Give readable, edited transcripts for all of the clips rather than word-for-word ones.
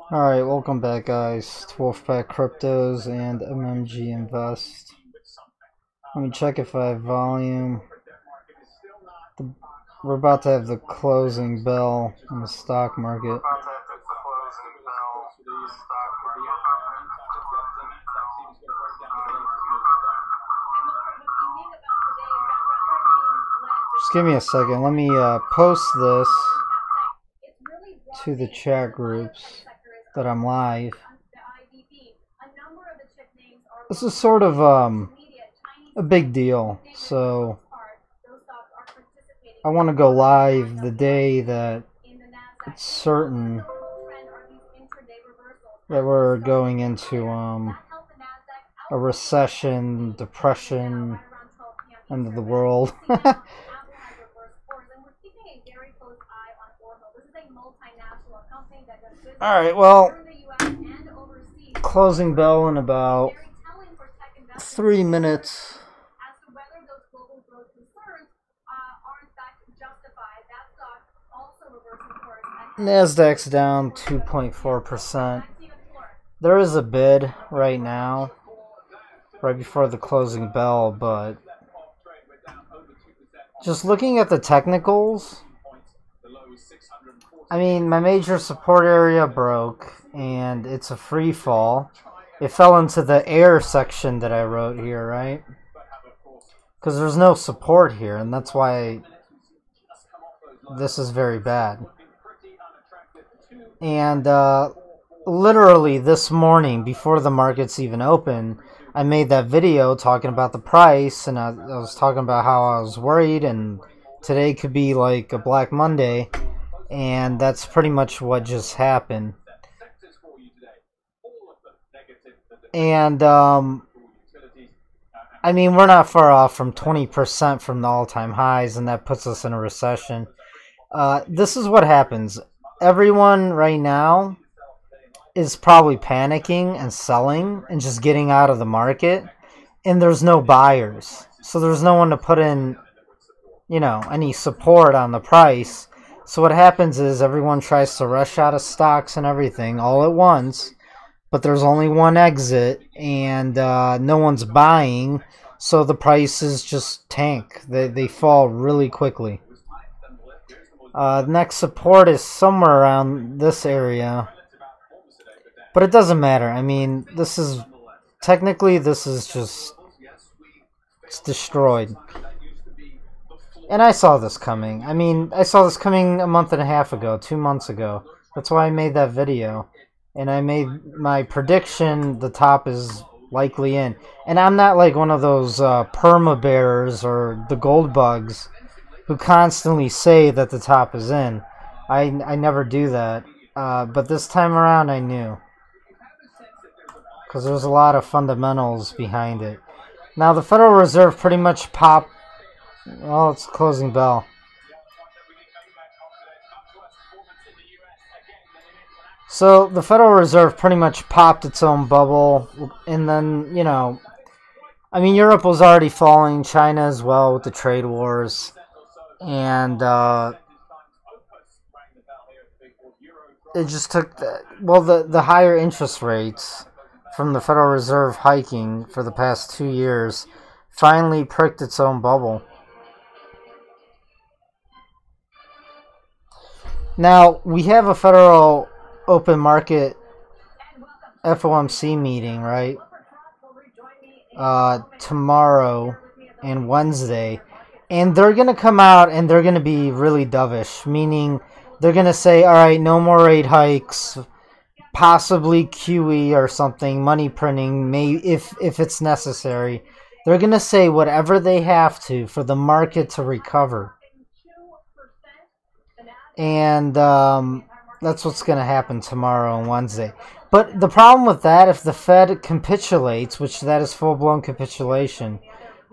Alright, welcome back guys to Wolfpack Cryptos and MMGinvest. Let me check if I have volume. We're about to have the closing bell in the stock market. Just give me a second. Let me post this to the chat groups that I'm live. This is sort of a big deal, so I want to go live the day that it's certain that we're going into a recession, depression, end of the world. Alright, well, closing bell in about 3 minutes. Nasdaq's down 2.4%. There is a bid right now, right before the closing bell, but just looking at the technicals, I mean, my major support area broke, and it's a free fall. It fell into the air section that I wrote here, right? Because there's no support here, and that's why this is very bad. And literally this morning, before the markets even open, I made that video talking about the price, and I was talking about how I was worried, and today could be like a Black Monday. And that's pretty much what just happened. And I mean, we're not far off from 20% from the all-time highs, and that puts us in a recession. This is what happens. Everyone right now is probably panicking and selling and just getting out of the market, and there's no buyers. So there's no one to put in, you know, any support on the price. So what happens is everyone tries to rush out of stocks and everything all at once, but there's only one exit, and no one's buying, so the prices just tank. They fall really quickly. Next support is somewhere around this area, but it doesn't matter. I mean, this is technically just, it's destroyed. And I saw this coming. I mean, I saw this coming a month and a half ago, 2 months ago. That's why I made that video. And I made my prediction the top is likely in. And I'm not like one of those perma bears or the gold bugs who constantly say that the top is in. I never do that. But this time around I knew. Because there's a lot of fundamentals behind it. Now the Federal Reserve pretty much popped. Well, it's closing bell. So the Federal Reserve pretty much popped its own bubble, and then, you know, I mean, Europe was already falling, China as well with the trade wars, and it just took the higher interest rates from the Federal Reserve hiking for the past 2 years finally pricked its own bubble. Now, we have a federal open market FOMC meeting, right? Tomorrow and Wednesday. And they're going to come out and they're going to be really dovish, meaning they're going to say, all right, no more rate hikes, possibly QE or something, money printing, if it's necessary. They're going to say whatever they have to for the market to recover. And That's what's going to happen tomorrow and Wednesday. But the problem with that, if the Fed capitulates, which that is full-blown capitulation,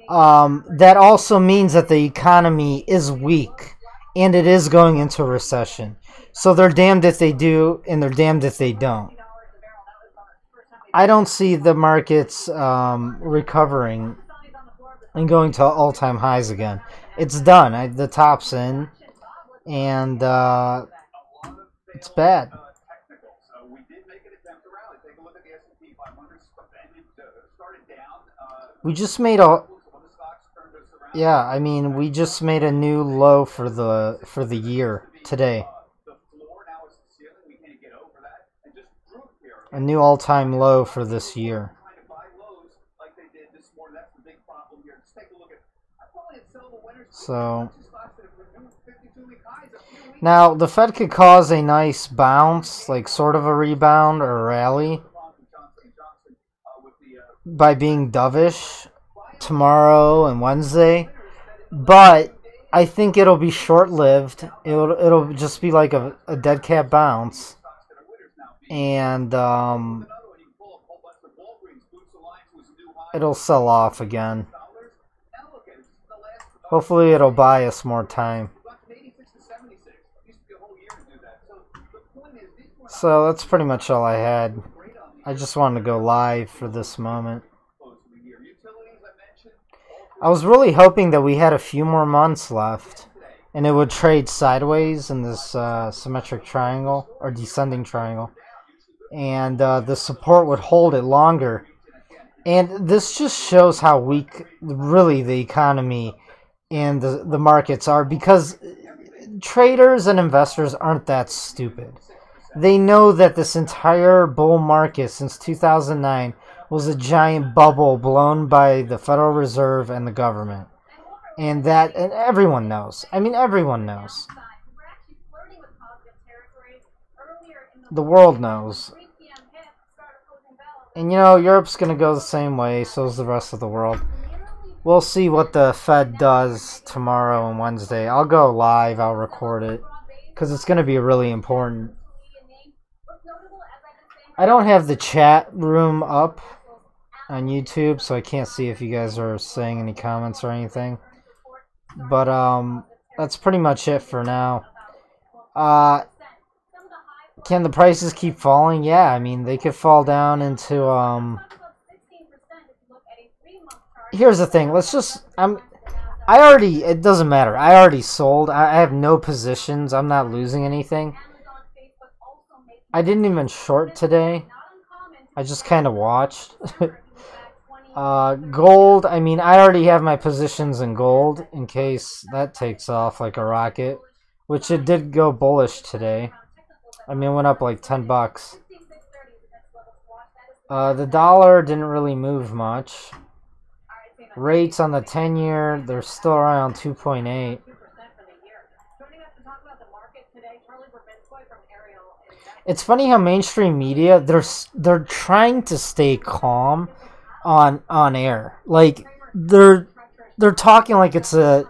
that also means that the economy is weak and it is going into recession. So they're damned if they do and they're damned if they don't. I don't see the markets recovering and going to all-time highs again. It's done. The top's in, and it's bad. We just made a I mean, we just made a new low for the year today. A new all-time low for this year. So now the Fed could cause a nice bounce, like sort of a rebound or a rally, by being dovish tomorrow and Wednesday, but I think it'll be short-lived. It'll just be like a dead cat bounce, and it'll sell off again. Hopefully it'll buy us more time. So that's pretty much all I had. I just wanted to go live for this moment. I was really hoping that we had a few more months left and it would trade sideways in this symmetric triangle or descending triangle, and the support would hold it longer. And this just shows how weak really the economy and the markets are, because traders and investors aren't that stupid. They know that this entire bull market since 2009 was a giant bubble blown by the Federal Reserve and the government. And everyone knows. I mean, everyone knows. The world knows. And you know, Europe's going to go the same way, so is the rest of the world. We'll see what the Fed does tomorrow and Wednesday. I'll go live, I'll record it, because it's going to be really important. I don't have the chat room up on YouTube, so I can't see if you guys are saying any comments or anything. But that's pretty much it for now. Can the prices keep falling? Yeah, I mean, they could fall down into here's the thing. Let's just it doesn't matter. I already sold. I have no positions. I'm not losing anything. I didn't even short today. I just kind of watched. Gold, I mean, I already have my positions in gold in case that takes off like a rocket, which it did go bullish today. I mean, it went up like 10 bucks. The dollar didn't really move much. Rates on the 10-year, they're still around 2.8. It's funny how mainstream media, they're trying to stay calm on air. Like they're talking like it's a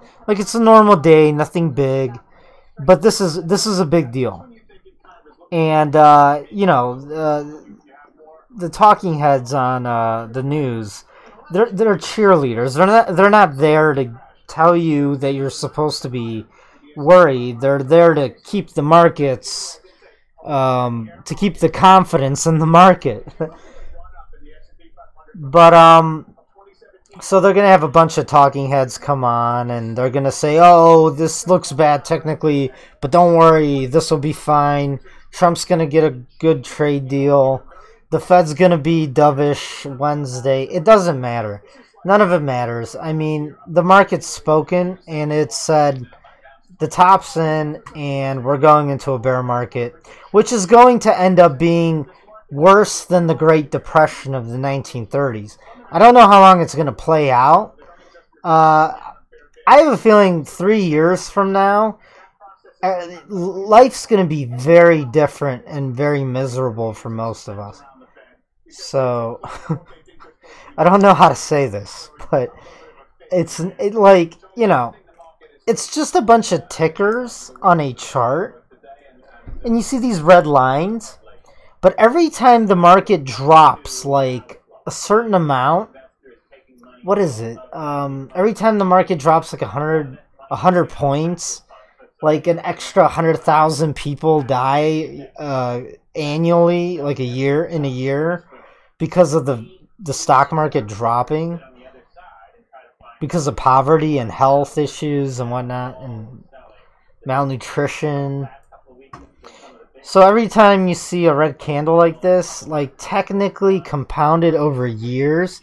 normal day, nothing big, but this is a big deal. And you know, the talking heads on the news, they're cheerleaders. They're not there to tell you that you're supposed to be worried. They're there to keep the markets, to keep the confidence in the market. But so they're gonna have a bunch of talking heads come on, and they're gonna say, "Oh, this looks bad technically, but don't worry, this will be fine. Trump's gonna get a good trade deal. The Fed's gonna be dovish Wednesday." It doesn't matter. None of it matters. I mean, the market's spoken, and it said the top's in, and we're going into a bear market, which is going to end up being worse than the Great Depression of the 1930s. I don't know how long it's going to play out. I have a feeling 3 years from now, life's going to be very different and very miserable for most of us. So, I don't know how to say this, but it's like, you know, it's just a bunch of tickers on a chart. And you see these red lines, but every time the market drops like a certain amount, what is it? Every time the market drops like 100 points, like an extra 100,000 people die annually, like in a year, because of the stock market dropping, because of poverty and health issues and whatnot, and malnutrition. So every time you see a red candle like this, like technically compounded over years,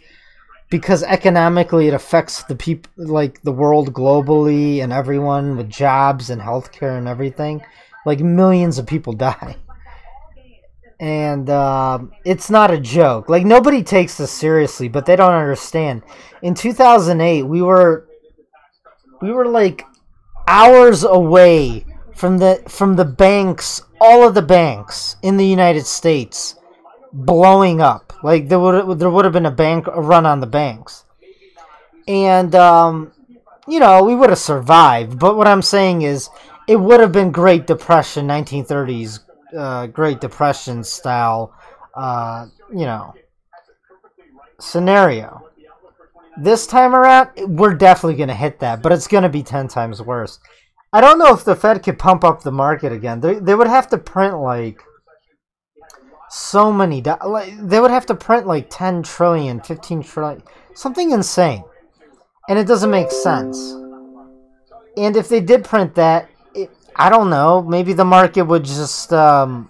because economically it affects the people, like the world globally and everyone with jobs and healthcare and everything, like millions of people die. And it's not a joke. Like, nobody takes this seriously, but they don't understand. In 2008, we were like hours away from the banks, all of the banks in the United States blowing up. Like, there would have been a run on the banks. And you know, we would have survived, but what I'm saying is it would have been Great Depression, 1930s Great Depression style, you know, scenario. This time around, we're definitely going to hit that, but it's going to be 10 times worse. I don't know if the Fed could pump up the market again. They would have to print like so many, they would have to print like 10 trillion, 15 trillion, something insane. And it doesn't make sense. And if they did print that, I don't know, maybe the market would just go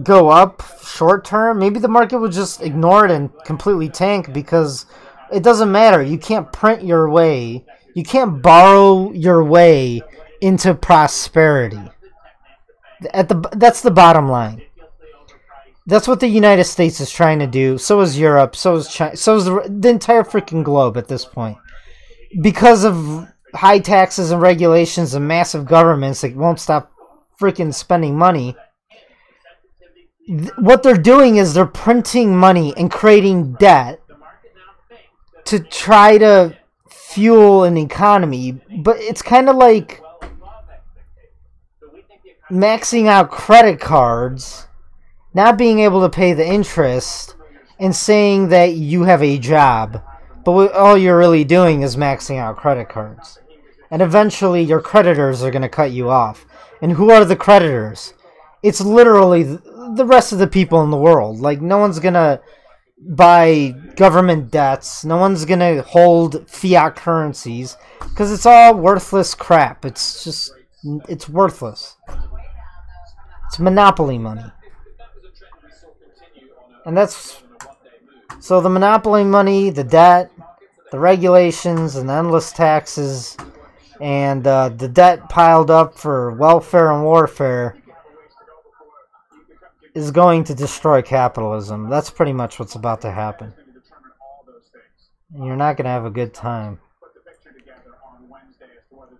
up short term. Maybe the market would just ignore it and completely tank, because it doesn't matter. You can't print your way. You can't borrow your way into prosperity. That's the bottom line. That's what the United States is trying to do. So is Europe. So is China. So is the entire freaking globe at this point. Because of high taxes and regulations and massive governments that won't stop freaking spending money. What they're doing is they're printing money and creating debt to try to fuel an economy. But it's kind of like maxing out credit cards, not being able to pay the interest, and saying that you have a job. But all you're really doing is maxing out credit cards. And eventually your creditors are going to cut you off. And who are the creditors? It's literally the rest of the people in the world. Like, no one's going to buy government debts. No one's going to hold fiat currencies. Because it's all worthless crap. It's just, it's worthless. It's monopoly money. And that's, so the monopoly money, the debt, the regulations, and the endless taxes, and the debt piled up for welfare and warfare is going to destroy capitalism. That's pretty much what's about to happen. And you're not going to have a good time.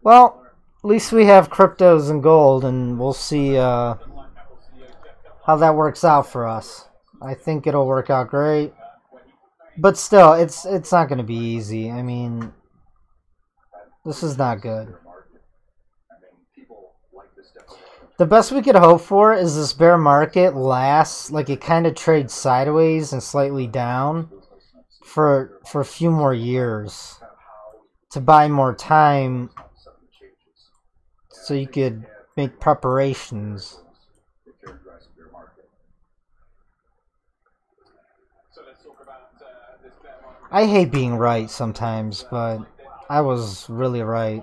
Well, at least we have cryptos and gold, and we'll see how that works out for us. I think it'll work out great. But still, it's not going to be easy. I mean, this is not good. The best we could hope for is this bear market lasts, like it kind of trades sideways and slightly down for a few more years to buy more time so you could make preparations. I hate being right sometimes, but I was really right.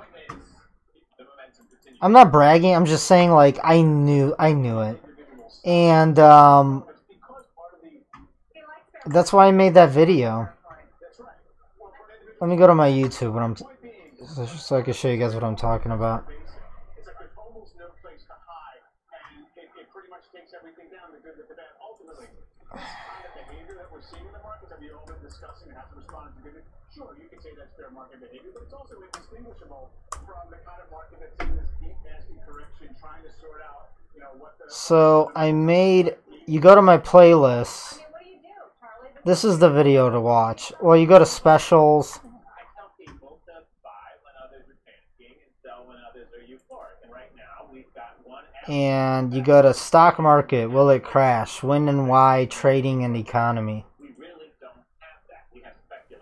I'm not bragging, I'm just saying, like, I knew it. And that's why I made that video. Let me go to my YouTube so I can show you guys what I'm talking about. So I made, you go to my playlist. This is the video to watch. Well, you go to specials. and you go to stock market, will it crash? When and why, trading and economy.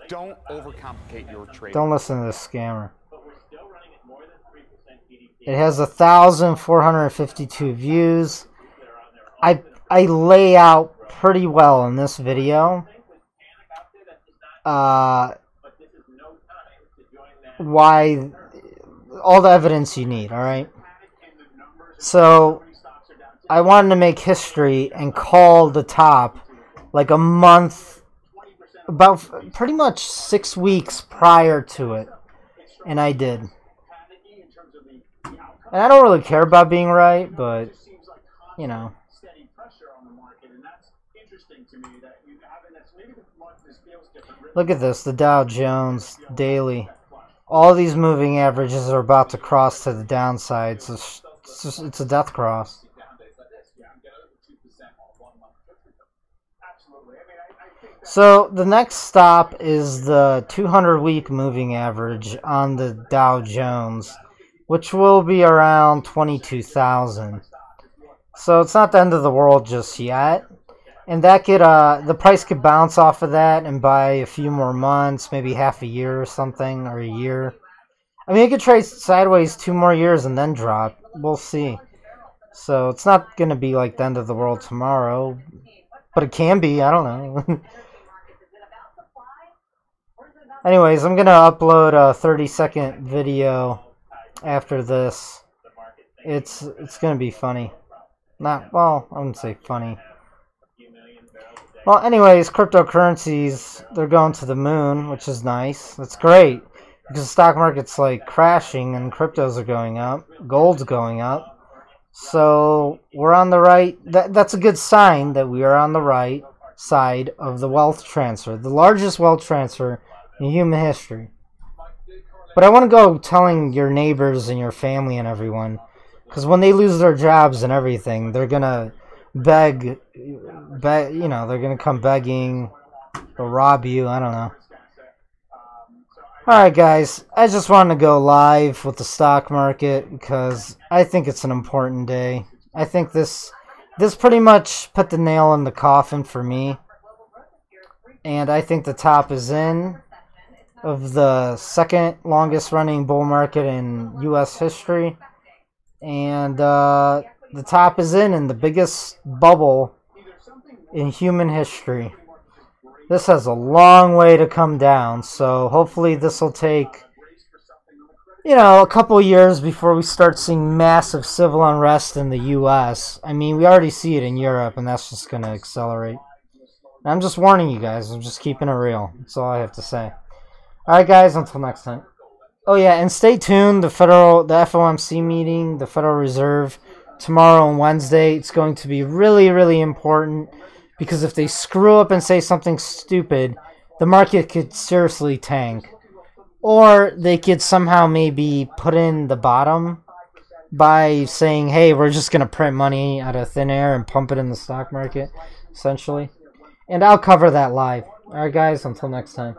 Don't overcomplicate your trading. Don't listen to this scammer. It has 1,452 views. I lay out pretty well in this video why, all the evidence you need, alright? So, I wanted to make history and call the top like a month, about pretty much 6 weeks prior to it. And I did. And I don't really care about being right, but, you know. Look at this, the Dow Jones daily. All these moving averages are about to cross to the downside. So it's a death cross. So the next stop is the 200-week moving average on the Dow Jones, which will be around 22,000. So it's not the end of the world just yet. And that could, the price could bounce off of that and buy a few more months, maybe half a year or something, or a year. I mean, it could trade sideways 2 more years and then drop. We'll see. So it's not going to be like the end of the world tomorrow, but it can be. I don't know. Anyways, I'm going to upload a 30-second video after this. It's going to be funny. Not, well, I wouldn't say funny. Well, anyways, cryptocurrencies, they're going to the moon, which is nice. That's great, because the stock market's like crashing and cryptos are going up. Gold's going up. So we're on the right. That's a good sign that we are on the right side of the wealth transfer, the largest wealth transfer in human history. But I want to go telling your neighbors and your family and everyone, because when they lose their jobs and everything, they're going to beg, you know, they're going to come begging or rob you. I don't know. Alright guys, I just wanted to go live with the stock market because I think it's an important day. I think this pretty much put the nail in the coffin for me. And I think the top is in of the second longest running bull market in US history. And the top is in the biggest bubble in human history. This has a long way to come down, so hopefully this will take, you know, a couple years before we start seeing massive civil unrest in the US. I mean, we already see it in Europe, and that's just going to accelerate. And I'm just warning you guys. I'm just keeping it real. That's all I have to say. Alright guys, until next time. Oh yeah, and stay tuned. The FOMC meeting, the Federal Reserve, tomorrow and Wednesday. It's going to be really, really important. Because if they screw up and say something stupid, the market could seriously tank. Or they could somehow maybe put in the bottom by saying, hey, we're just going to print money out of thin air and pump it in the stock market, essentially. And I'll cover that live. Alright guys, until next time.